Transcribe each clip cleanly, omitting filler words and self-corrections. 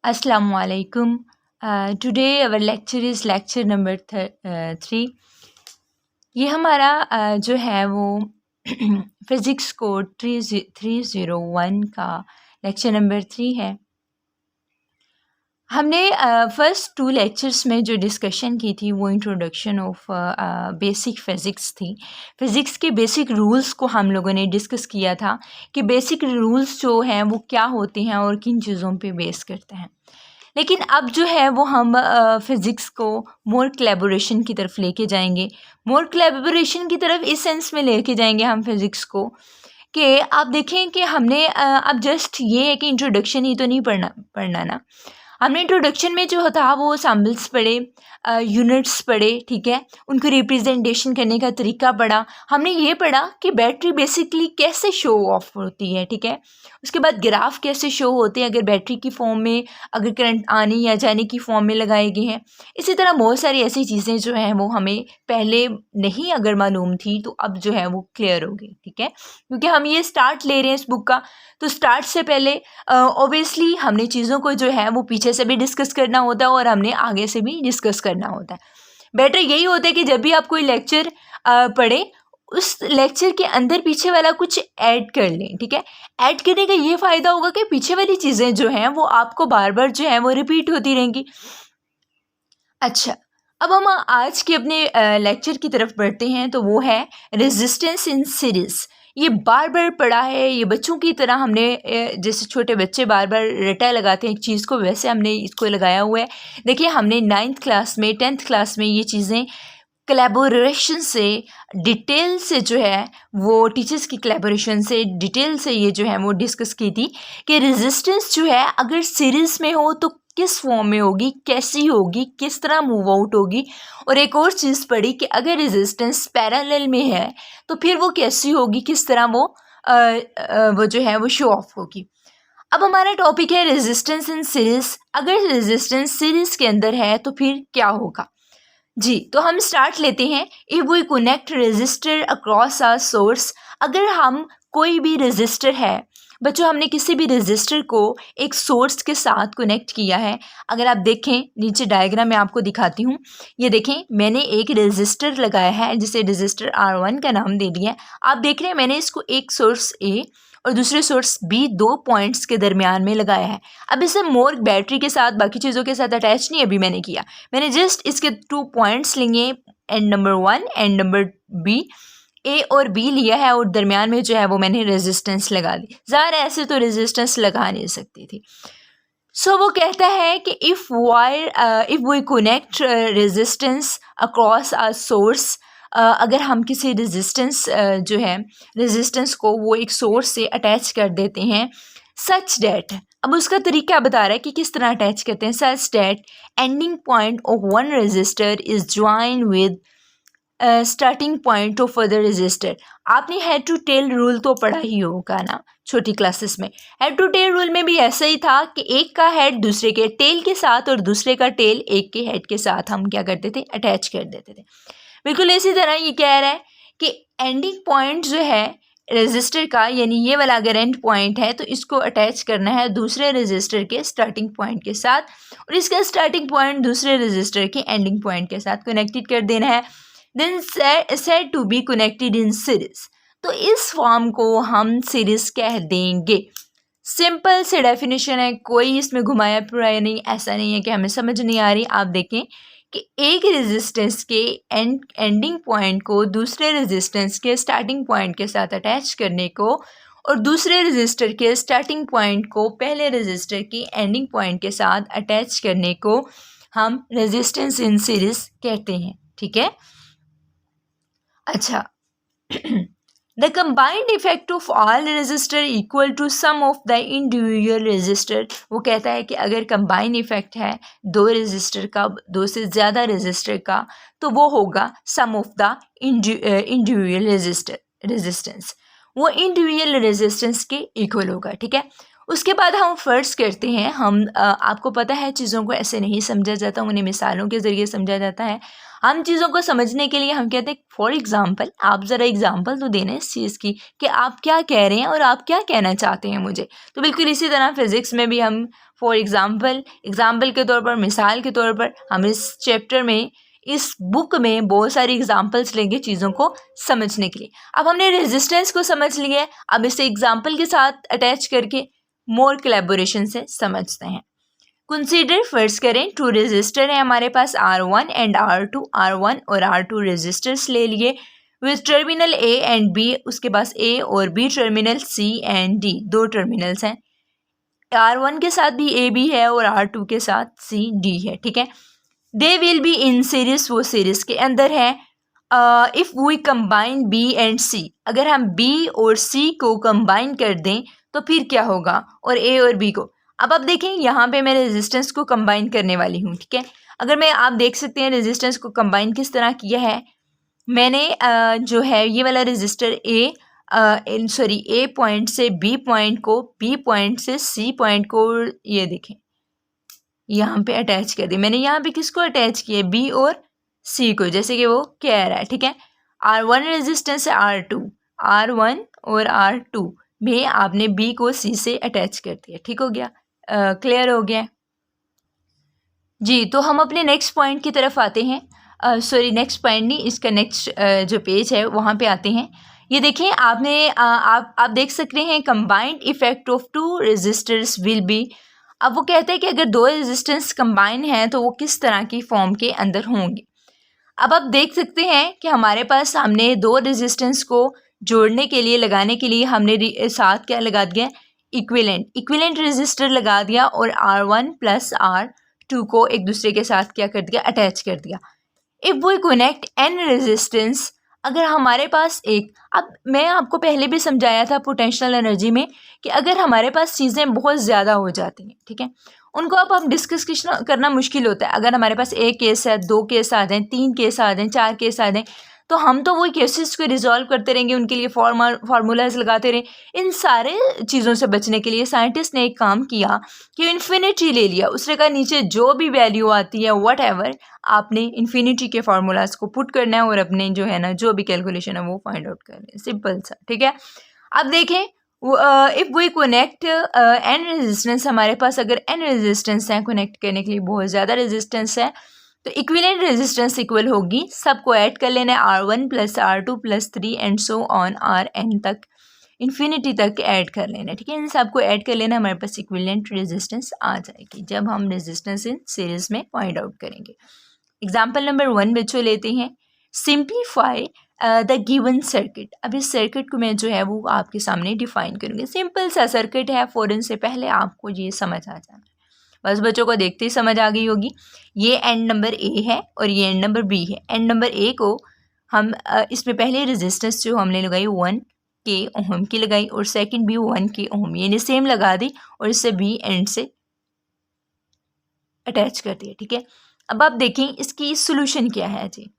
Assalamu alaikum. Today our lecture is lecture number 3. ये हमारा जो है वो फिज़िक्स कोड 301 का लेक्चर नंबर 3 है। हमने फर्स्ट 2 लेक्चर्स में जो डिस्कशन की थी वो इंट्रोडक्शन ऑफ बेसिक फ़िज़िक्स थी। फ़िज़िक्स के बेसिक रूल्स को हम लोगों ने डिस्कस किया था कि बेसिक रूल्स जो हैं वो क्या होते हैं और किन चीज़ों पे बेस करते हैं। लेकिन अब जो है वो हम फ़िज़िक्स को मोर कोलैबोरेशन की तरफ लेके जाएंगे। मोर कोलैबोरेशन की तरफ इस सेंस में लेके जाएंगे हम फ़िज़िक्स को कि आप देखें कि हमने अब जस्ट ये है कि इंट्रोडक्शन ही तो नहीं पढ़ना ना। हमने इंट्रोडक्शन में जो था वो सैम्बल्स पढ़े, यूनिट्स पढ़े, ठीक है, उनको रिप्रेजेंटेशन करने का तरीका पढ़ा। हमने ये पढ़ा कि बैटरी बेसिकली कैसे शो ऑफ होती है, ठीक है। उसके बाद ग्राफ कैसे शो होते हैं अगर बैटरी की फॉर्म में, अगर करंट आने या जाने की फॉर्म में लगाए गए हैं। इसी तरह बहुत सारी ऐसी चीज़ें जो हैं वो हमें पहले नहीं अगर मालूम थी तो अब जो है वो क्लियर हो गई, ठीक है, क्योंकि हम ये स्टार्ट ले रहे हैं इस बुक का। तो स्टार्ट से पहले ऑब्वियसली हमने चीज़ों को जो है वो पीछे से भी डिस्कस करना होता है और हमने आगे से भी डिस्कस करना होता है। बेटर यही होता है कि जब भी आप कोई लेक्चर पढ़े उस लेक्चर के अंदर पीछे वाला कुछ ऐड कर लें, ठीक है। ऐड करने का ये फ़ायदा होगा कि पीछे वाली चीज़ें जो हैं वो आपको बार बार जो है वो रिपीट होती रहेंगी। अच्छा, अब हम आज के अपने लेक्चर की तरफ बढ़ते हैं, तो वो है रेजिस्टेंस इन सीरीज़। ये बार बार पढ़ा है, ये बच्चों की तरह हमने जैसे छोटे बच्चे बार बार रटा लगाते हैं एक चीज़ को, वैसे हमने इसको लगाया हुआ है। देखिए हमने 9th क्लास में 10th क्लास में ये चीज़ें कोलैबोरेशन से डिटेल से जो है वो टीचर्स की कोलैबोरेशन से डिटेल से ये जो है वो डिस्कस की थी कि रेजिस्टेंस जो है अगर सीरीज़ में हो तो किस फॉर्म में होगी, कैसी होगी, किस तरह मूव आउट होगी। और एक और चीज़ पढ़ी कि अगर रेजिस्टेंस पैरेलल में है तो फिर वो कैसी होगी, किस तरह वो जो है वो शो ऑफ होगी। अब हमारा टॉपिक है रेजिस्टेंस इन सीरीज़। अगर रेजिस्टेंस सीरीज़ के अंदर है तो फिर क्या होगा जी। तो हम स्टार्ट लेते हैं। If we connect resistor across our source, अगर हम कोई भी रेजिस्टर है बच्चों, हमने किसी भी रेजिस्टर को एक सोर्स के साथ कनेक्ट किया है। अगर आप देखें नीचे डायग्राम में आपको दिखाती हूँ, ये देखें मैंने एक रेजिस्टर लगाया है जिसे रेजिस्टर R1 का नाम दे दिया है। आप देख रहे हैं मैंने इसको एक सोर्स A और दूसरे सोर्स B 2 पॉइंट्स के दरमियान में लगाया है। अब इसे मोर बैटरी के साथ बाकी चीज़ों के साथ अटैच नहीं अभी मैंने किया, मैंने जस्ट इसके 2 पॉइंट्स लिए, and number 1 and number B, A और B लिया है और दरमियान में जो है वो मैंने रेजिस्टेंस लगा दी। ज़ाहिर ऐसे तो रेजिस्टेंस लगा नहीं सकती थी। सो वो कहता है कि if we connect resistance across a source, अगर हम किसी रेजिस्टेंस जो है रेजिस्टेंस को वो एक सोर्स से अटैच कर देते हैं, सच डैट, अब उसका तरीका बता रहा है कि किस तरह अटैच करते हैं। Such that ending point of one register is join with starting point of other register. आपने हेड टू टेल रूल तो पढ़ा ही होगा ना छोटी क्लासेस में। हेड टू टेल रूल में भी ऐसा ही था कि एक का हेड दूसरे के टेल के साथ और दूसरे का टेल एक के हेड के साथ हम क्या करते थे, अटैच कर देते थे। बिल्कुल इसी तरह ये कह रहा है कि एंडिंग पॉइंट जो है रजिस्टर का, यानी ये वाला अगर एंड पॉइंट है तो इसको अटैच करना है दूसरे रजिस्टर के स्टार्टिंग पॉइंट के साथ और इसका स्टार्टिंग पॉइंट दूसरे रजिस्टर के एंडिंग पॉइंट के साथ कनेक्टेड कर देना है। Then said to be connected in series. तो इस फॉर्म को हम सीरीज कह देंगे। सिंपल से डेफिनेशन है, कोई इसमें घुमाया फिराया नहीं, ऐसा नहीं है कि हमें समझ नहीं आ रही। आप देखें कि एक रेजिस्टेंस के एंडिंग पॉइंट को दूसरे रेजिस्टेंस के स्टार्टिंग पॉइंट के साथ अटैच करने को और दूसरे रेजिस्टर के स्टार्टिंग पॉइंट को पहले रेजिस्टर की एंडिंग पॉइंट के साथ अटैच करने को हम रेजिस्टेंस इन सीरीज कहते हैं, ठीक है। अच्छा, the combined effect of all resistor equal to sum of the individual resistor. वो कहता है कि अगर कंबाइंड इफेक्ट है दो रेजिस्टर का, दो से ज़्यादा रेजिस्टर का, तो वो होगा सम ऑफ द इंडिविजुअल रेजिस्टेंस। वो इंडिविजुअल रेजिस्टेंस के इक्वल होगा, ठीक है। उसके बाद हम फ़र्ज़ करते हैं, हम आपको पता है चीज़ों को ऐसे नहीं समझा जाता, उन्हें मिसालों के ज़रिए समझा जाता है। हम चीज़ों को समझने के लिए हम कहते हैं फॉर एग्ज़ाम्पल, आप ज़रा एग्ज़ाम्पल तो देना इस चीज़ की कि आप क्या कह रहे हैं और आप क्या कहना चाहते हैं मुझे। तो बिल्कुल इसी तरह फ़िज़िक्स में भी हम फॉर एग्ज़ाम्पल, एग्ज़ाम्पल के तौर पर, मिसाल के तौर पर हम इस चैप्टर में, इस बुक में बहुत सारी एग्ज़ाम्पल्स लेंगे चीज़ों को समझने के लिए। अब हमने रेजिस्टेंस को समझ लिया है, अब इसे एग्ज़ाम्पल के साथ अटैच करके मोर कोलैबोरेशन से समझते हैं। कंसीडर, फर्ज करें, टू रेजिस्टर है हमारे पास R1 एंड R2, R1 और R2 रेजिस्टर्स ले लिए with terminal A and B, उसके पास A और B terminal, C and D दो टर्मिनल्स हैं। R1 के साथ भी A B है और R2 के साथ C D है, ठीक है। They will be in series, वो सीरीज के अंदर है। If we combine B and C, अगर हम B और C को कंबाइन कर दें तो फिर क्या होगा, और A और B को। अब आप देखें यहाँ पे मैं रेजिस्टेंस को कंबाइन करने वाली हूँ, ठीक है। अगर मैं, आप देख सकते हैं रेजिस्टेंस को कंबाइन किस तरह किया है। मैंने जो है ये वाला रेजिस्टर ए पॉइंट से बी पॉइंट को, बी पॉइंट से सी पॉइंट को, ये देखें यहाँ पे अटैच कर दी मैंने। यहाँ पे किसको अटैच किया, बी और सी को, जैसे कि वो कह रहा है, ठीक है। R1 रेजिस्टेंस है R2, R1 और R2 में आपने बी को सी से अटैच कर दिया, ठीक हो गया, क्लियर हो गया जी। तो हम अपने नेक्स्ट पॉइंट की तरफ आते हैं। सॉरी, नेक्स्ट पॉइंट नहीं, इसका नेक्स्ट जो पेज है वहाँ पे आते हैं। ये देखें, आपने आप देख सकते हैं combined effect of two resistors will be. अब वो कहते हैं कि अगर दो रेजिस्टेंस कंबाइन हैं तो वो किस तरह की फॉर्म के अंदर होंगे। अब आप देख सकते हैं कि हमारे पास सामने दो रेजिस्टेंस को जोड़ने के लिए, लगाने के लिए हमने साथ क्या लगा दिया, इक्विवेलेंट रेजिस्टर लगा दिया और R1 प्लस R2 को एक दूसरे के साथ क्या कर दिया, अटैच कर दिया। If we connect n resistance, अगर हमारे पास एक, अब मैं आपको पहले भी समझाया था पोटेंशियल एनर्जी में कि अगर हमारे पास चीज़ें बहुत ज़्यादा हो जाती हैं, ठीक है, उनको अब हम डिस्कस करना मुश्किल होता है। अगर हमारे पास एक केस है, दो केस आ जाएँ, तीन केस आ जाएँ, चार केस आ जाएँ, तो हम तो वही केसेस को रिजॉल्व करते रहेंगे, उनके लिए फार्मूलाज लगाते रहें। इन सारे चीज़ों से बचने के लिए साइंटिस्ट ने एक काम किया कि इन्फिनिटी ले लिया। उसने कहा नीचे जो भी वैल्यू आती है वट एवर, आपने इन्फिनिटी के फार्मूलाज को पुट करना है और अपने जो है ना, जो भी कैलकुलेशन है वो फाइंड आउट करना है, सिंपल सा, ठीक है। अब देखें, if we connect n resistance, हमारे पास अगर एन रेजिस्टेंस है, कनेक्ट करने के लिए बहुत ज़्यादा रेजिस्टेंस है, तो इक्विवेलेंट रेजिस्टेंस इक्वल होगी, सबको ऐड कर लेना है, R1 plus R2 plus 3 and so on Rn तक, इन्फिनिटी तक ऐड कर लेना है, ठीक है। इन सबको ऐड कर लेना, हमारे पास इक्विवेलेंट रेजिस्टेंस आ जाएगी जब हम रेजिस्टेंस इन सीरीज में फाइंड आउट करेंगे। एग्जाम्पल नंबर 1 बच्चों लेते हैं, सिंप्लीफाई द गिवन सर्किट। अब इस सर्किट को मैं जो है वो आपके सामने डिफाइन करूँगी। सिंपल सा सर्किट है, फ़ौरन से पहले आपको ये समझ आ जाना है, बस बच्चों को देखते ही समझ आ गई होगी। ये एंड नंबर ए है और ये एंड नंबर बी है। एंड नंबर ए को हम इसमें पहले रेजिस्टेंस जो हमने लगाई 1 ओम की लगाई और सेकंड भी 1 ओम, यानी सेम लगा दी और इससे बी एंड से अटैच कर दिया, ठीक है। अब आप देखें इसकी सोल्यूशन क्या है जी।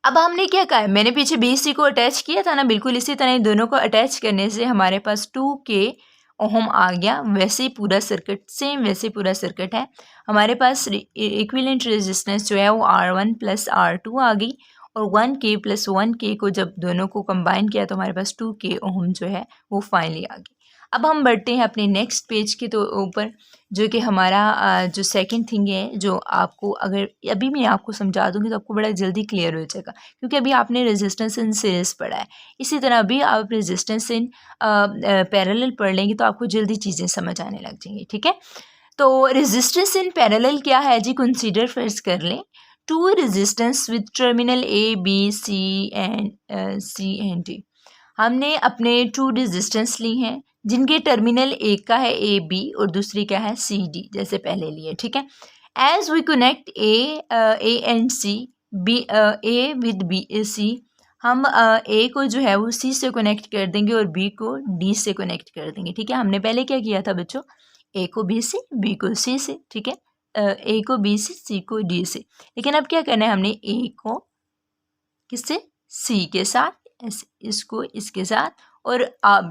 अब हमने क्या कहा है, मैंने पीछे बी सी को अटैच किया था ना, बिल्कुल इसी तरह दोनों को अटैच करने से हमारे पास 2K ओम आ गया। वैसे ही पूरा सर्किट, सेम वैसे पूरा सर्किट है। हमारे पास इक्विवेलेंट रेजिस्टेंस जो है वो R1 प्लस R2 आ गई और 1K प्लस 1K को जब दोनों को कंबाइन किया तो हमारे पास 2K ओम जो है वो फाइनली आ गई। अब हम बढ़ते हैं अपने नेक्स्ट पेज के तो ऊपर, जो कि हमारा जो सेकंड थिंग है, जो आपको अगर अभी मैं आपको समझा दूंगी तो आपको बड़ा जल्दी क्लियर हो जाएगा, क्योंकि अभी आपने रेजिस्टेंस इन सीरीज पढ़ा है। इसी तरह अभी आप रेजिस्टेंस इन पैरेलल पढ़ लेंगे तो आपको जल्दी चीज़ें समझ आने लग जाएंगी, ठीक है। तो रेजिस्टेंस इन पैरेलल क्या है जी, कंसीडर फर्स्ट कर लें two resistance with terminal A B C and D। हमने अपने टू रेजिस्टेंस ली हैं जिनके टर्मिनल एक का है AB और दूसरी का है CD, जैसे पहले लिए, ठीक है। As we connect A and C, A with C, हम A को जो है वो C से कनेक्ट कर देंगे और B को D से कनेक्ट कर देंगे, ठीक है। हमने पहले क्या किया था बच्चों, A को B से, B को C से, ठीक है, A को B से, C को D से। लेकिन अब क्या करना है, हमने A को किससे, C के साथ, इसको इसके साथ, और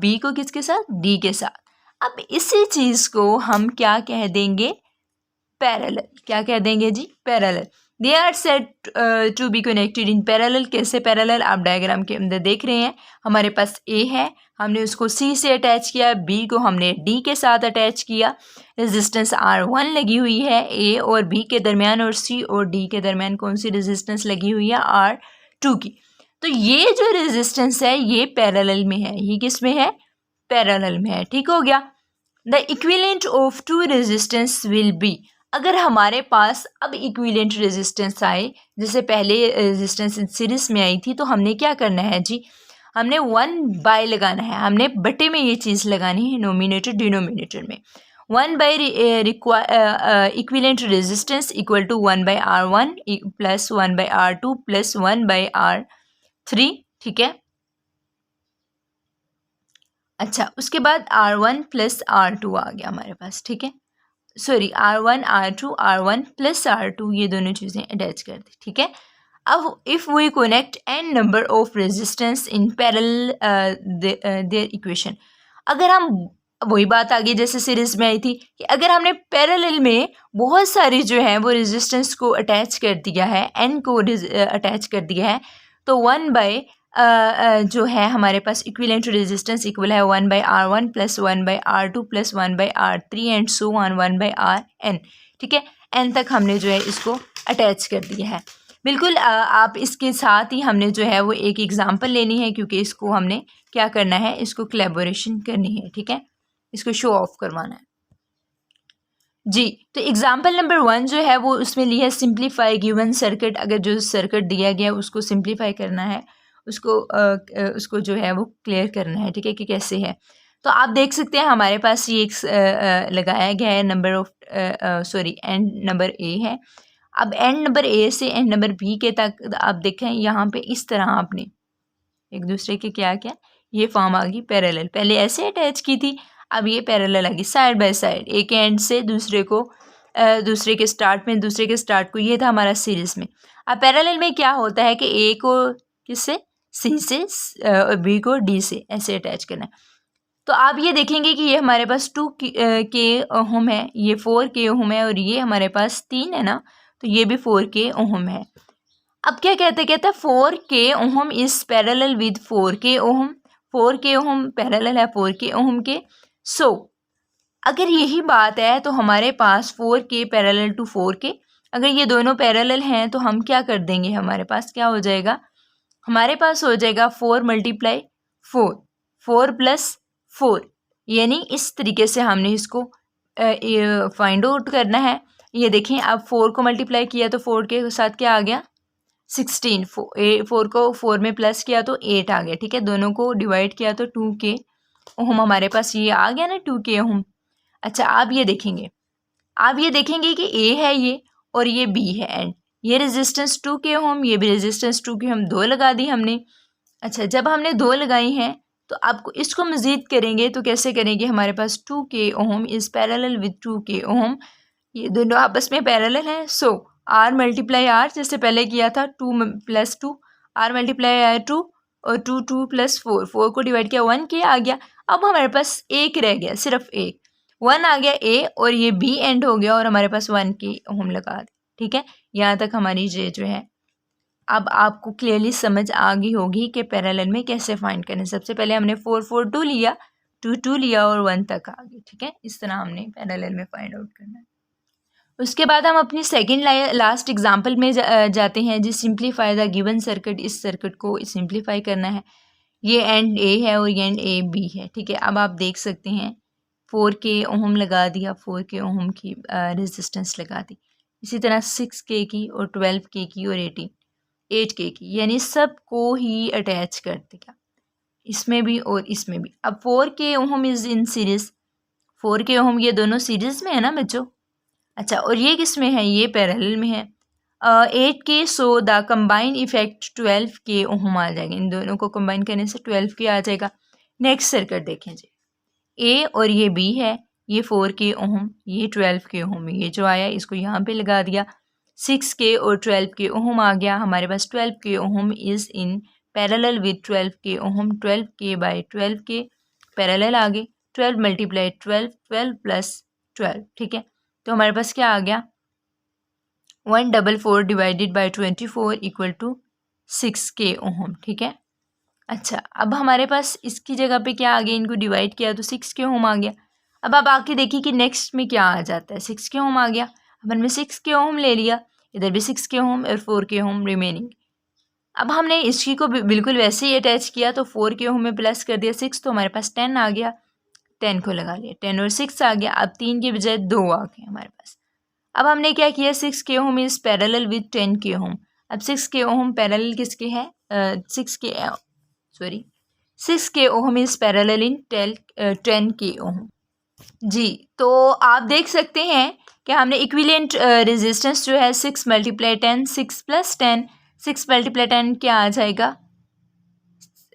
B को किसके साथ, D के साथ। अब इसी चीज़ को हम क्या कह देंगे, पैरेलल। क्या कह देंगे जी, parallel. They are set to be connected in parallel. कैसे पैरेलल, आप डायग्राम के अंदर देख रहे हैं। हमारे पास ए है, हमने उसको सी से अटैच किया, बी को हमने डी के साथ अटैच किया, रेजिस्टेंस R1 लगी हुई है ए और बी के दरमियान, और सी और डी के दरमियान कौन सी रेजिस्टेंस लगी हुई है, R2 की। तो ये जो रेजिस्टेंस है ये पैरेलल में है, ये किस में है, पैरेलल में है। ठीक हो गया। The equivalent of two resistance will be. अगर हमारे पास अब इक्विवेलेंट रेजिस्टेंस आए, जैसे पहले रेजिस्टेंस इन सीरीज में आई थी, तो हमने क्या करना है जी, हमने 1/, लगाना है, हमने बटे में ये चीज़ लगानी है, नोमिनेटर डिनोमिनेटर में। 1/, equivalent resistance equal to 1/R1 plus 1/R2 plus 1/R3। ठीक है। अच्छा, उसके बाद R1 प्लस R2 आ गया हमारे पास। ठीक है, sorry, R1 R2 R1 plus R2, ये दोनों चीज़ें अटैच कर दी। ठीक है। अब if we connect n number of resistance in parallel their equation, अगर हम, वही बात आगे जैसे सीरीज में आई थी कि अगर हमने पैरेलल में बहुत सारी जो है वो रेजिस्टेंस को अटैच कर दिया है, n को अटैच कर दिया है, तो 1/, जो है हमारे पास इक्विवेलेंट रेजिस्टेंस इक्वल है 1/R1 plus 1/R2 plus 1/R3 and so on 1/Rn। ठीक है, n तक हमने जो है इसको अटैच कर दिया है। बिल्कुल आप इसके साथ ही हमने जो है वो एक एग्जांपल लेनी है, क्योंकि इसको हमने क्या करना है, इसको कोलैबोरेशन करनी है। ठीक है, इसको शो ऑफ करवाना है जी। तो एग्जाम्पल नंबर 1 जो है वो उसमें लिया है सिंप्लीफाई गिवन सर्किट। अगर जो सर्किट दिया गया उसको सिंप्लीफाई करना है, उसको जो है वो क्लियर करना है। ठीक है, कि कैसे है। तो आप देख सकते हैं हमारे पास ये एक लगाया गया है number of, sorry, and number A है। अब एंड नंबर ए से एंड नंबर बी के तक आप देखें, यहाँ पे इस तरह आपने एक दूसरे के क्या क्या, ये फॉर्म आ गई पैरेलल। पहले ऐसे अटैच की थी, अब ये पैरेलल आ गई साइड बाय साइड, एक एंड से दूसरे को, दूसरे के स्टार्ट में दूसरे के स्टार्ट को। ये था हमारा सीरीज में। अब पैरेलल में क्या होता है कि ए को किससे, सी से, और बी को डी से, ऐसे अटैच करना है। तो आप ये देखेंगे कि ये हमारे पास 2K ओहम है, ये 4K ओहम है, और ये हमारे पास 3 है ना, तो ये भी 4K ओहम है। अब क्या कहते हैं 4K ohm is parallel with 4K ohm. 4K ohm parallel है 4K ओहम के। सो अगर यही बात है तो हमारे पास 4K पैरेलल टू 4K, अगर ये दोनों पैरेलल हैं तो हम क्या कर देंगे, हमारे पास क्या हो जाएगा, हमारे पास हो जाएगा 4 × 4, 4 + 4, यानी इस तरीके से हमने इसको फाइंड आउट करना है। ये देखें, अब 4 को मल्टीप्लाई किया तो 4 के साथ क्या आ गया, 16, 4 को 4 में प्लस किया तो 8 आ गया। ठीक है, दोनों को डिवाइड किया तो 2K ओहम हमारे पास ये आ गया ना, 2K ओहम। अच्छा, आप ये देखेंगे कि ए है ये और ये बी है, एंड ये रेजिस्टेंस 2K ओहम, ये भी रेजिस्टेंस 2K ओहम, 2 लगा दी हमने। अच्छा, जब हमने 2 लगाई हैं तो आपको इसको मज़ीद करेंगे तो कैसे करेंगे, हमारे पास 2K ohm is parallel with 2K ohm, ये दोनों आपस में पैरेलल हैं। सो R × R, जैसे पहले किया था 2 + 2, R × 2 और 2 + 4, 4 को डिवाइड किया 1K आ गया। अब हमारे पास एक रह गया, सिर्फ एक 1 आ गया ए, और ये बी एंड हो गया, और हमारे पास 1K ओहम लगा दी। ठीक है, यहाँ तक हमारी ये जो है, अब आपको क्लियरली समझ आ गई होगी कि पैरेलल में कैसे फाइंड करना है। सबसे पहले हमने 4 4 2 लिया, 2 2 लिया और 1 तक आ गई। ठीक है, इस तरह हमने पैरेलल में फाइंड आउट करना है। उसके बाद हम अपनी सेकंड लास्ट एग्जांपल में जाते हैं जी। सिंप्लीफाई द गिवन सर्किट, इस सर्किट को सिंप्लीफाई करना है। ये एंड ए है और ये एंड ए बी है। ठीक है, अब आप देख सकते हैं 4K ओहम लगा दिया, 4K ओहम की रेजिस्टेंस लगा दी। इसी तरह 6K की और 12K की और 8K की, यानी सबको ही अटैच कर दिया, इसमें भी और इसमें भी। अब 4K ohm is in series, 4K ohm ये दोनों सीरीज में है ना बच्चों। अच्छा, और ये किस में है, ये पैरेलल में है। 8K, so the combine effect 12K ohm आ जाएगा। इन दोनों को कंबाइन करने से 12K आ जाएगा। नेक्स्ट सर्किट देखें जी, ए और ये बी है, ये 4K ओहम, ये 12K ओहम, ये जो आया इसको यहाँ पे लगा दिया। 6K और 12K ओहम आ गया हमारे पास। 12K ohm is in parallel with 12K ohm, 12K / 12K parallel आ गए। 12 मल्टीप्लाई 12, 12 प्लस 12, ठीक है। तो हमारे पास क्या आ गया, 144 divided by 24 equal to 6K ohm, ठीक है। अच्छा, अब हमारे पास इसकी जगह पे क्या आ गया, इनको डिवाइड किया तो 6K ओम आ गया। अब आप आके देखिए कि नेक्स्ट में क्या आ जाता है, 6K ओम आ गया। अब हमने 6K ओम ले लिया, इधर भी 6K ओम और 4K ओम रिमेनिंग। अब हमने इसकी को बिल्कुल वैसे ही अटैच किया, तो 4K ओम में प्लस कर दिया 6, तो हमारे पास 10 आ गया। 10 को लगा लिया, 10 और 6 आ गया। अब 3 के बजाय 2 आ गए हमारे पास। अब हमने क्या किया, 6K ohm is parallel with 10K ohm. अब 6K ओम पैरेलल किसके है, 6K ohm is parallel in 10K ओम। जी, तो आप देख सकते हैं कि हमने इक्विवेलेंट रेजिस्टेंस जो है 6 मल्टीप्लाई 10, 6 प्लस 10, 6 मल्टीप्लाई 10 क्या आ जाएगा,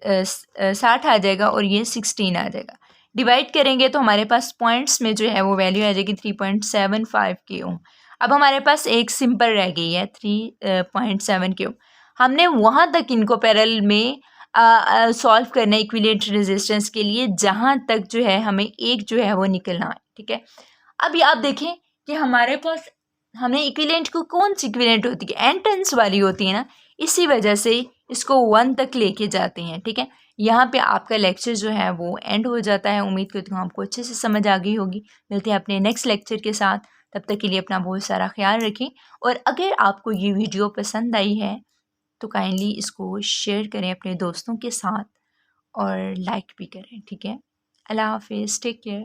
60 आ जाएगा, और ये 16 आ जाएगा। डिवाइड करेंगे तो हमारे पास पॉइंट्स में जो है वो वैल्यू आ जाएगी 3.75K ओम। अब हमारे पास एक सिंपल रह गई है 3.7K ओम। हमने वहाँ तक इनको पैरेलल में सॉल्व करना है इक्विवेलेंट रेजिस्टेंस के लिए, जहाँ तक जो है हमें एक जो है वो निकलना है, ठीक है। अभी आप देखें कि हमारे पास, हमने इक्विवेलेंट को कौन सी इक्विवेलेंट होती है, एन टेंस वाली होती है ना, इसी वजह से इसको 1 तक लेके जाते हैं, ठीक है। यहाँ पे आपका लेक्चर जो है वो एंड हो जाता है। उम्मीद करती हूँ आपको अच्छे से समझ आ गई होगी। मिलते हैं अपने नेक्स्ट लेक्चर के साथ, तब तक के लिए अपना बहुत सारा ख्याल रखें। और अगर आपको ये वीडियो पसंद आई है तो काइंडली इसको शेयर करें अपने दोस्तों के साथ और लाइक भी करें, ठीक है। अल्लाह हाफिज़, टेक केयर।